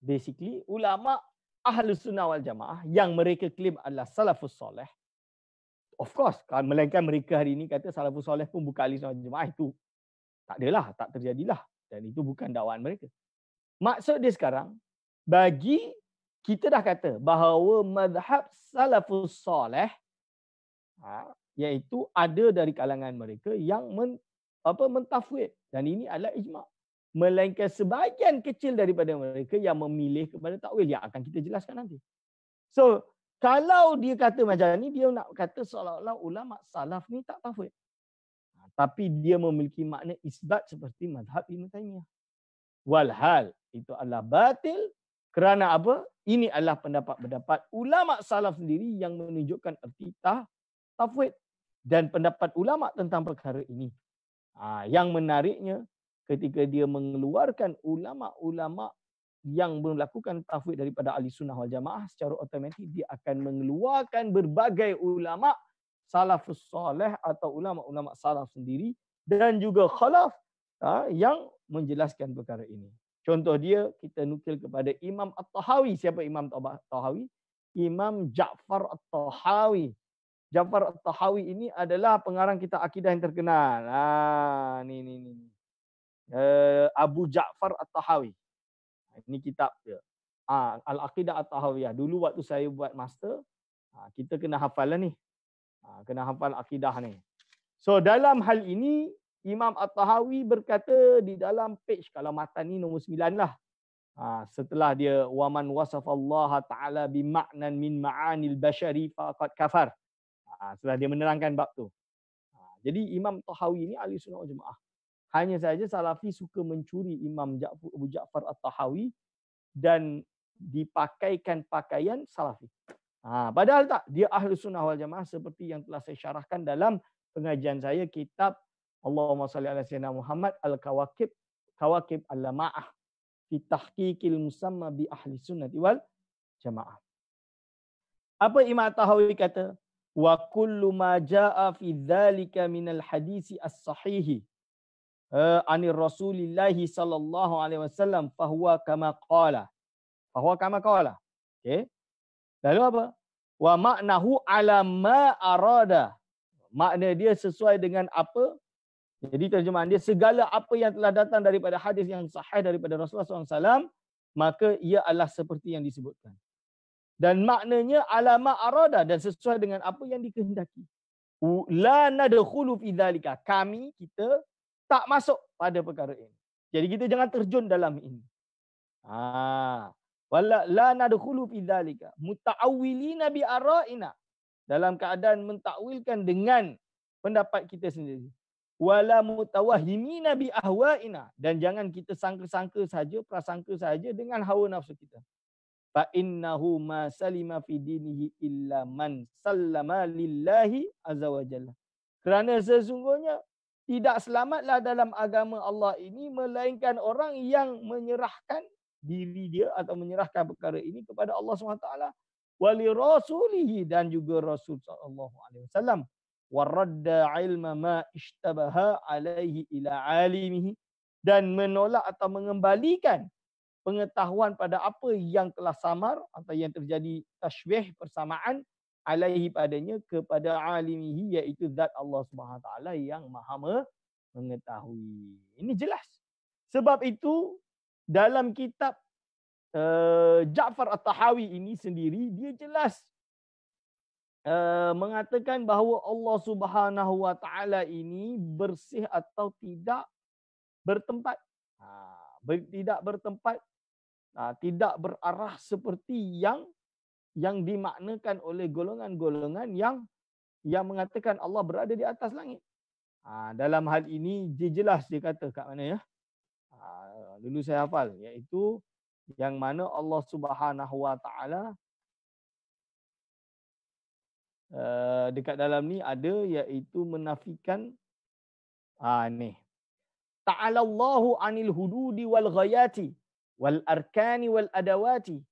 basically ulama ahli sunnah wal jamaah yang mereka claim adalah salafus soleh. Of course, kalau melainkan mereka hari ini kata salafus soleh pun bukan ahli sunnah wal jamaah, itu tak adalah, tak terjadilah, dan itu bukan dakwaan mereka. Maksud dia sekarang, bagi kita dah kata bahawa mazhab salafus soleh, iaitu ada dari kalangan mereka yang mentafwid, dan ini adalah ijma'. Melainkan sebahagian kecil daripada mereka yang memilih kepada takwil, yang akan kita jelaskan nanti. So, kalau dia kata macam ni, dia nak kata seolah-olah ulama salaf ni tak tafwid. Tapi dia memiliki makna isbat seperti mazhab Ibn Taymiyah. Walhal itu adalah batil. Kerana apa? Ini adalah pendapat-pendapat ulama salaf sendiri yang menunjukkan erti tafwid dan pendapat ulama tentang perkara ini. Yang menariknya, ketika dia mengeluarkan ulama-ulama yang melakukan tafwid daripada ahli sunnah wal jamaah, secara automatik dia akan mengeluarkan berbagai ulama salafus soleh atau ulama-ulama salaf sendiri dan juga khalaf yang menjelaskan perkara ini. Contoh dia, kita nukil kepada Imam At-Tahawi. Siapa Imam At-Tahawi? Imam Ja'far At-Tahawi. Ja'far At-Tahawi ini adalah pengarang kitab akidah yang terkenal. Ni. Abu Ja'far At-Tahawi. Ini kitab dia. Al-Aqidah At-Tahawiyah. Dulu waktu saya buat master, kita kena hafal lah ni. Kena hafal akidah ni. So dalam hal ini, Imam At-Tahawi berkata di dalam page, kalau matan ni nombor 9 lah. Setelah dia waman wasafallaha ta'ala bima'nan min ma'anil bashari faqad kafar. Setelah dia menerangkan bab tu. Jadi Imam Tahawi ni ahli sunnah wal jamaah. Hanya saja Salafi suka mencuri Imam Abu Ja'far At-Tahawi dan dipakaikan pakaian Salafi. Padahal tak, dia ahli sunnah wal jamaah seperti yang telah saya syarahkan dalam pengajian saya kitab Allahumma salli ala sayyidina Muhammad al-Kawakib al-Lama'ah fi tahqiqil musamma bi ahli sunnati wal jamaah. Apa Imam Tahawi kata? Wa kullu ma jaa fi dzalika minal hadisi as-sahihi anir Rasulillahi sallallahu alaihi wasallam fahuwa kama qala. Okey. Lalu apa? Wa ma'nahu ala ma arada. Makna dia sesuai dengan apa. Jadi terjemahan dia, segala apa yang telah datang daripada hadis yang sahih daripada Rasulullah SAW, maka ia adalah seperti yang disebutkan. Dan maknanya alama arada, dan sesuai dengan apa yang dikehendaki. La nadkhulu fi dzalika. Kita tak masuk pada perkara ini. Jadi kita jangan terjun dalam ini. Wala la nadkhulu fi dzalika muta'awwilina bi ara'ina. Dalam keadaan mentakwilkan dengan pendapat kita sendiri. Wala mutawahhimina bi ahwa'ina, dan jangan kita sangka-sangka saja, prasangka saja dengan hawa nafsu kita. Fa innahu ma salima fi dinihi illa man sallama lillahi azza wa jalla. Kerana sesungguhnya tidak selamatlah dalam agama Allah ini melainkan orang yang menyerahkan diri dia atau menyerahkan perkara ini kepada Allah SWT wali rasulihi, dan juga Rasul sallallahu alaihi wasallam. Waradda ilma ma ishtabaha alaihi ila alimihi, dan menolak atau mengembalikan pengetahuan pada apa yang telah samar atau yang terjadi tashbih, persamaan alaihi padanya, kepada alimihi, iaitu zat Allah Subhanahu taala yang maha mengetahui. Ini jelas. Sebab itu dalam kitab Ja'far At-Tahawi ini sendiri, dia jelas mengatakan bahawa Allah Subhanahu wa taala ini bersih atau tidak bertempat. Tidak bertempat tidak berarah seperti yang dimaknakan oleh golongan-golongan yang mengatakan Allah berada di atas langit. Dalam hal ini jelas dia kata kat mana ya? Dulu saya hafal, iaitu yang mana Allah Subhanahu Wa Taala dekat dalam ni ada, iaitu menafikan ni. Ta'ala Allahu 'anil hududi wal ghayati wal arkani wal adawati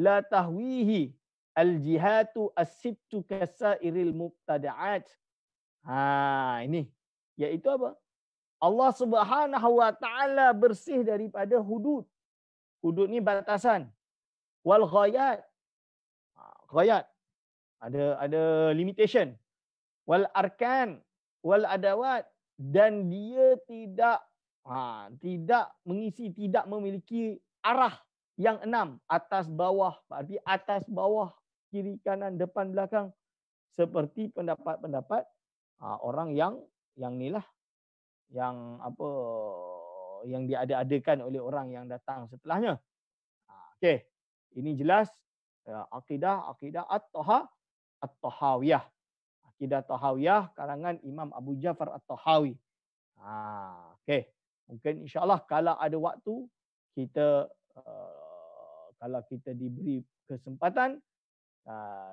la tahwihi al jihatu as-sittu kasairil mubtada'at. Ini iaitu apa? Allah Subhanahu Wa Taala bersih daripada hudud. Hudud ni batasan. Wal ghayat. Ghayat ada limitation. Wal arkan wal adawat, dan dia tidak mengisi, tidak memiliki arah yang 6, atas bawah, berarti atas bawah, kiri kanan, depan belakang, seperti pendapat-pendapat orang yang nilah, yang yang diada-adakan oleh orang yang datang setelahnya. Okey, ini jelas akidah At-Tahawiyah. Akidah Tahawiyah karangan Imam Abu Ja'far At-Tahawi. Okey. Mungkin insya-Allah kalau ada waktu kita kalau kita diberi kesempatan,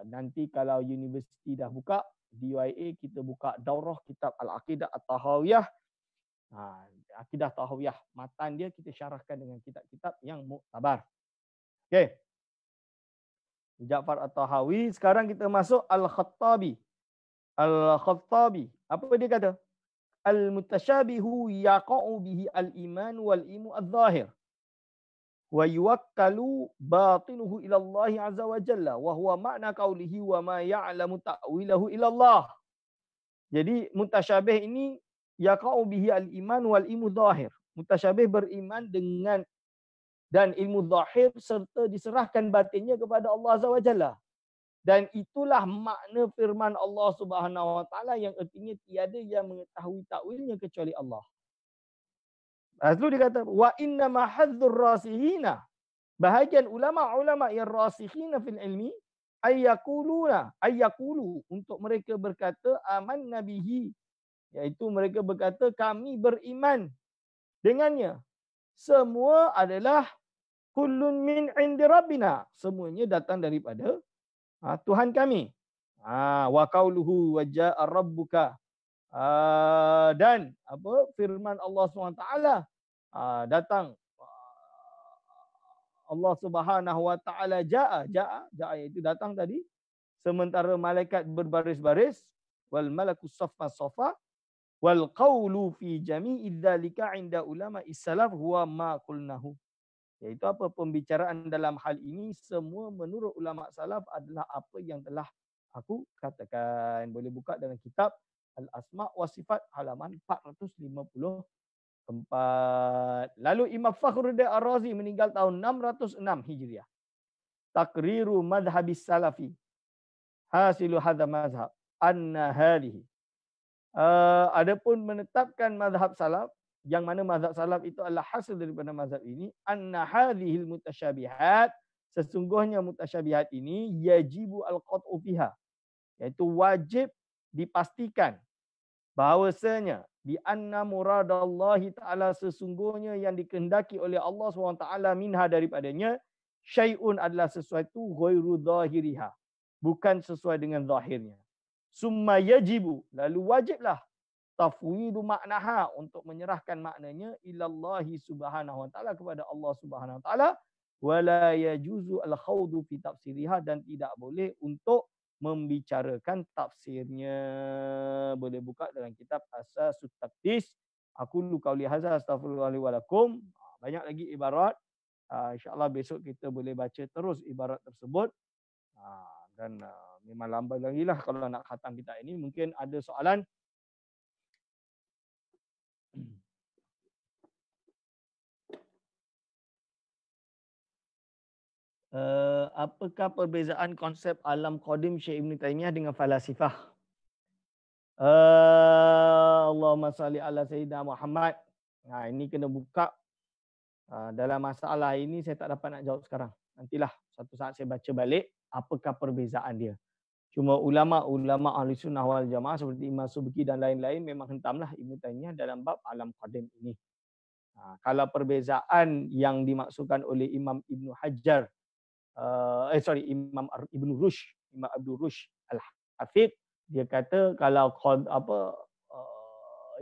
nanti kalau universiti dah buka, DYA kita buka daurah kitab Al-Aqidah At-Tahawiyah. Akidah Tahawiyah, matan dia kita syarahkan dengan kitab-kitab yang muktabar. Okey. Ja'far At-Tahawi. Sekarang kita masuk Al-Khattabi. Al-Khattabi, apa dia kata? Al-mutasyabihu yaqa'u bihi al-iman wal-imu adh-dhahir wa yuwakkalu batinuhu ila Allah azza wa jalla wa huwa ma'na qawlihi wa ma ya'lamu ta'wilahu ila Allah. Jadi mutasyabih ini yaqa'u bihi al-iman wal-imu adh-dhahir. Mutasyabih beriman dengan dan ilmu zahir serta diserahkan batinnya kepada Allah azza wa jalla. Dan itulah makna firman Allah Subhanahu Wa Taala yang artinya tiada yang mengetahui takwilnya kecuali Allah. Lalu dia kata wa inna ma hadzur rasihina, bahagian ulama-ulama yang rasikhina fil ilmi ayyaqulu, untuk mereka berkata amanna bihi, iaitu mereka berkata kami beriman dengannya. Semua adalah kullun min indi rabbina, semuanya datang daripada Tuhan kami. Wa qauluhu wa jaa rabbuka, dan firman Allah SWT datang. Allah Subhanahu Wa Taala jaa iaitu datang tadi, sementara malaikat berbaris-baris, wal malaku saffan saffa, wal qawlu fi jami'i dzalika 'inda ulama is-salaf huwa ma qulnahu. Iaitu apa pembicaraan dalam hal ini semua menurut ulama salaf adalah apa yang telah aku katakan. Boleh buka dalam kitab Al-Asma' wa Sifat halaman 454. Lalu Imam Fakhruddin Ar-Razi meninggal tahun 606 Hijriah. Taqriru madhhabis salafi. Hasilu hadza mazhab anna hadhihi. Adapun menetapkan mazhab salaf, yang mana mazhab salaf itu adalah hasil daripada mazhab ini, anna hadhil mutasyabihat, sesungguhnya mutasyabihat ini yajibu al-qat'u fiha, iaitu wajib dipastikan bahawasanya bi anna muradallahi ta'ala, sesungguhnya yang dikehendaki oleh Allah SWT minha daripadanya, syai'un adalah sesuatu ghairu zahiriha, bukan sesuai dengan zahirnya. Summa yajibu, lalu wajiblah tafwidu maknaha, untuk menyerahkan maknanya ilallahi subhanahu wa ta'ala, kepada Allah Subhanahu wa ta'ala, wala yajuzu al-khawdu fi tafsiriha, dan tidak boleh untuk membicarakan tafsirnya. Boleh buka dalam kitab Asasut Taqdis. Aqulu qauli hadza astaghfirullah li wa lakum. Banyak lagi ibarat. InsyaAllah besok kita boleh baca terus ibarat tersebut. Dan memang lambat lagi lah kalau nak khatam kitab ini. Mungkin ada soalan. Apakah perbezaan konsep alam qadim Syekh Ibn Taimiyah dengan falasifah? Allahumma salli ala Sayyidina Muhammad. Ini kena buka Dalam masalah ini saya tak dapat nak jawab sekarang. Nantilah satu saat saya baca balik apakah perbezaan dia. Cuma ulama-ulama ahli sunnah wal jamaah seperti Imam Subki dan lain-lain memang hentamlah Ibn Taymiyah dalam bab alam qadim ini. Kalau perbezaan yang dimaksudkan oleh Imam Ibn Hajar, Ibn Rushd, Imam Abdul Rushd Al-Hafidh, dia kata kalau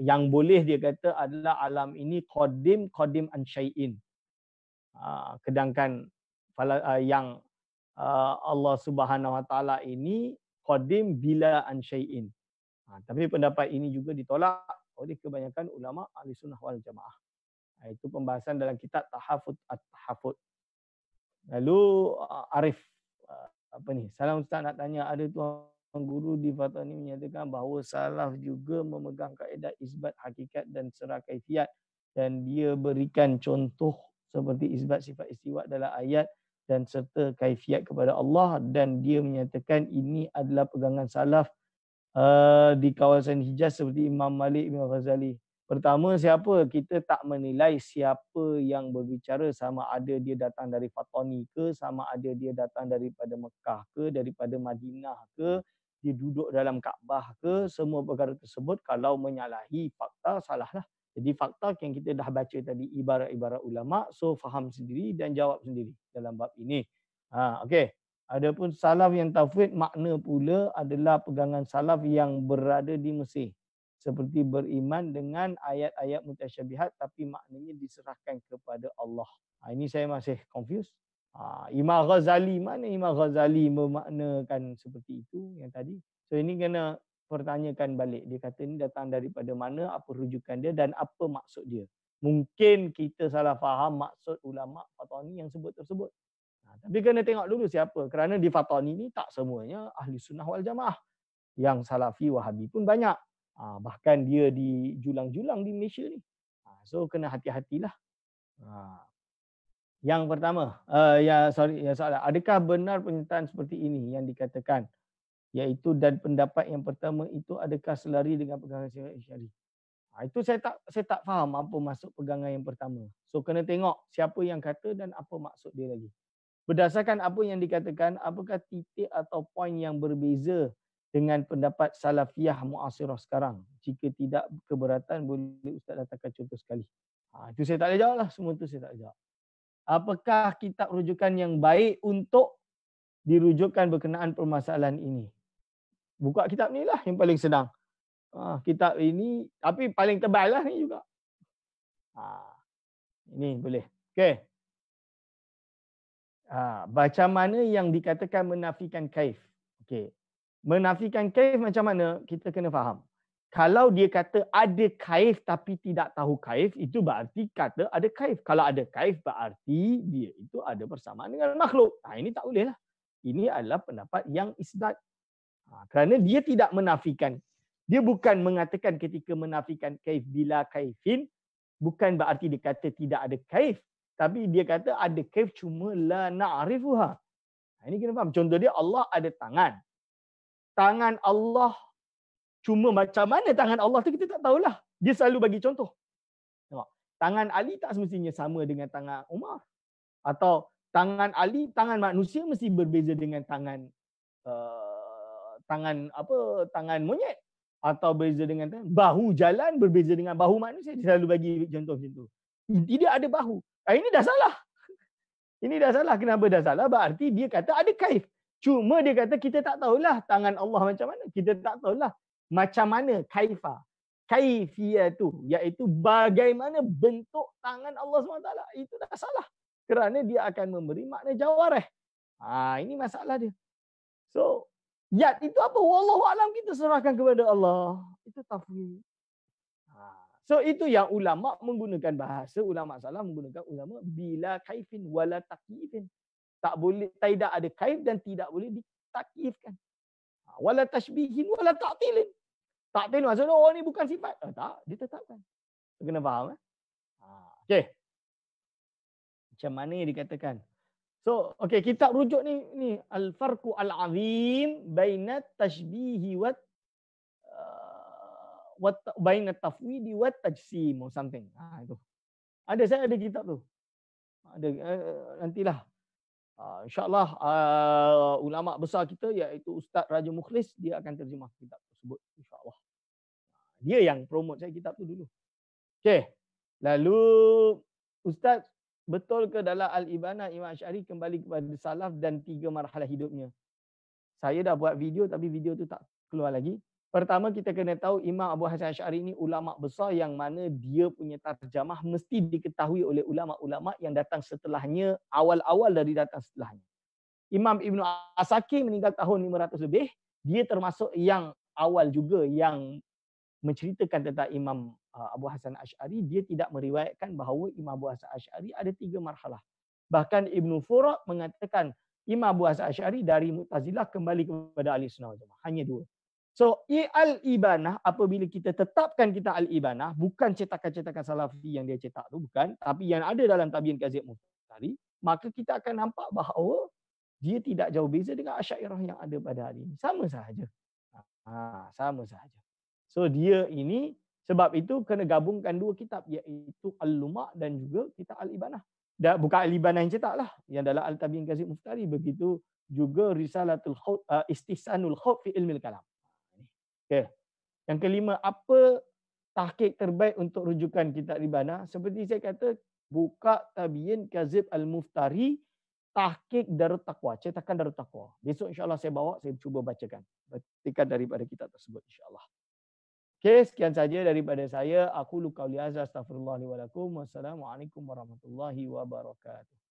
yang boleh dia kata adalah alam ini qadim an syai'in. Sedangkan yang Allah Subhanahu Wa Taala ini qadim bila an syai'in. Tapi pendapat ini juga ditolak oleh kebanyakan ulama ahli sunnah wal jamaah. Itu pembahasan dalam kitab Tahafut At-Tahafut. Lalu Arif, Salam Ustaz, nak tanya, ada tuan guru di fatwa ini menyatakan bahawa salaf juga memegang kaedah isbat hakikat dan serah kaifiat, dan dia berikan contoh seperti isbat sifat istiwa dalam ayat dan serta kaifiat kepada Allah, dan dia menyatakan ini adalah pegangan salaf di kawasan Hijaz seperti Imam Malik bin Ghazali. Pertama, kita tak menilai siapa yang berbicara, sama ada dia datang dari Fatani ke, sama ada dia datang daripada Mekah ke, daripada Madinah ke, dia duduk dalam Kaabah ke, semua perkara tersebut kalau menyalahi fakta, salahlah. Jadi fakta yang kita dah baca tadi ibarat-ibarat ulama, so faham sendiri dan jawab sendiri dalam bab ini. Okey. Adapun salaf yang tafwid, makna pula adalah pegangan salaf yang berada di Mesir. Seperti beriman dengan ayat-ayat mutasyabihat tapi maknanya diserahkan kepada Allah. Ini saya masih confused. Imam Ghazali, mana Imam Ghazali memaknakan seperti itu yang tadi? So ini kena pertanyakan balik. Dia kata ini datang daripada mana, apa rujukan dia dan apa maksud dia. Mungkin kita salah faham maksud ulama Fatani yang sebut tersebut. Tapi kena tengok dulu siapa. Kerana di Fatani ni tak semuanya ahli sunnah wal jamaah. Yang salafi wahabi pun banyak. Bahkan dia di julang-julang di Malaysia ni. So kena hati-hatilah. Yang pertama, soalan. Adakah benar pernyataan seperti ini yang dikatakan? Iaitu dan pendapat yang pertama itu adakah selari dengan pegangan syar'i? Itu saya tak faham apa maksud pegangan yang pertama. So kena tengok siapa yang kata dan apa maksud dia lagi. Berdasarkan apa yang dikatakan, apakah titik atau poin yang berbeza dengan pendapat salafiyah muasirah sekarang? Jika tidak keberatan, boleh Ustaz datangkan contoh sekali. Itu saya tak boleh jawab lah. Semua itu saya tak boleh jawab. Apakah kitab rujukan yang baik untuk dirujukkan berkenaan permasalahan ini? Buka kitab ni lah yang paling senang. Kitab ini, tapi paling tebal lah ni juga. Ini boleh. Okey. Macam mana yang dikatakan menafikan kaif? Okey. Menafikan kaif macam mana? Kita kena faham. Kalau dia kata ada kaif tapi tidak tahu kaif, itu berarti kata ada kaif. Kalau ada kaif berarti dia itu ada persamaan dengan makhluk. Ini tak boleh lah. Ini adalah pendapat yang isbat. Kerana dia tidak menafikan. Dia bukan mengatakan ketika menafikan kaif bila kaifin, bukan berarti dia kata tidak ada kaif. Tapi dia kata ada kaif cuma la na'rifuha. Ini kena faham. Contoh dia, Allah ada tangan. Tangan Allah, cuma macam mana tangan Allah tu kita tak tahulah. Dia selalu bagi contoh. Tengok. Tangan Ali tak semestinya sama dengan tangan Umar. Atau tangan Ali, tangan manusia mesti berbeza dengan tangan tangan monyet. Atau berbeza dengan bahu jalan berbeza dengan bahu manusia. Dia selalu bagi contoh macam tu. Tidak ada bahu. Ini dah salah. Ini dah salah. Kenapa dah salah? Berarti dia kata ada kaif. Cuma dia kata kita tak tahulah tangan Allah macam mana. Kita tak tahulah macam mana kaifa. Kaifiyah tu. Iaitu bagaimana bentuk tangan Allah SWT. Itu dah salah. Kerana dia akan memberi makna jawareh. Ini masalah dia. So, yat itu apa? Wallahualam, kita serahkan kepada Allah. Itu tafwid. So itu yang ulama menggunakan bahasa, ulama salah menggunakan ulama bila kaifin wala takyifin. Tak boleh, tidak ada kaif dan tidak boleh ditakyifkan. Wala tashbihin wala ta'tilin. Ta'til maksudnya ni bukan sifat. Tak, ditetapkan. Kena faham. Okey. Macam mana yang dikatakan? So, okey, kitab rujuk ni al-farqu al-azim baina tashbihi wa baina tafwidi wa tajsim or something. Itu. Saya ada kitab tu. Nantilah. InsyaAllah ulama besar kita iaitu Ustaz Raja Mukhlis, dia akan terjemah kitab tersebut. InsyaAllah. Dia yang promote saya kitab tu dulu. Okey. Lalu Ustaz, betul ke dalam Al-Ibanah Imam Asy'ari kembali kepada salaf dan 3 marhalah hidupnya? Saya dah buat video tapi video tu tak keluar lagi. Pertama kita kena tahu Imam Abu Hasan Asy'ari ni ulama besar yang mana dia punya tarjamah mesti diketahui oleh ulama-ulama yang datang setelahnya, awal-awal dari datang setelahnya. Imam Ibn Asakir meninggal tahun 500 lebih, dia termasuk yang awal juga yang menceritakan tentang Imam Abu Hasan Asy'ari. Dia tidak meriwayatkan bahawa Imam Abu Hasan Asy'ari ada 3 marhalah. Bahkan Ibnu Fura mengatakan Imam Abu Hasan Asy'ari dari Mu'tazilah kembali kepada Ahli Sunnah wal Jamaah. Hanya 2. So, Al-Ibanah, apabila kita tetapkan kita Al-Ibanah, bukan cetakan-cetakan Salafi yang dia cetak tu, bukan. Tapi yang ada dalam Tabiin Kazim Muftari, maka kita akan nampak bahawa dia tidak jauh beza dengan Asy'ariyah yang ada pada hari ini. Sama sahaja. Sama sahaja. So, dia ini, sebab itu kena gabungkan 2 kitab, iaitu Al-Luma' dan juga kitab Al-Ibanah. Dan bukan Al-Ibanah yang cetak lah, yang dalam Al-Tabiin Kazim Muftari. Begitu juga Risalatul Istihsanul Khawf fi Ilmil Kalam. Okay. Yang kelima, apa tahqiq terbaik untuk rujukan kitab Al-Ibanah? Seperti saya kata, buka Tabiin Kazim Al-Muftari, tahqiq Darut Taqwa, cetakan Darut Taqwa. Besok insyaAllah saya bawa, saya cuba bacakan. Petikan daripada kitab tersebut insyaAllah. Okay, sekian saja daripada saya. Aku qauli hadza, astaghfirullah li wa lakum. Wassalamualaikum warahmatullahi wabarakatuh.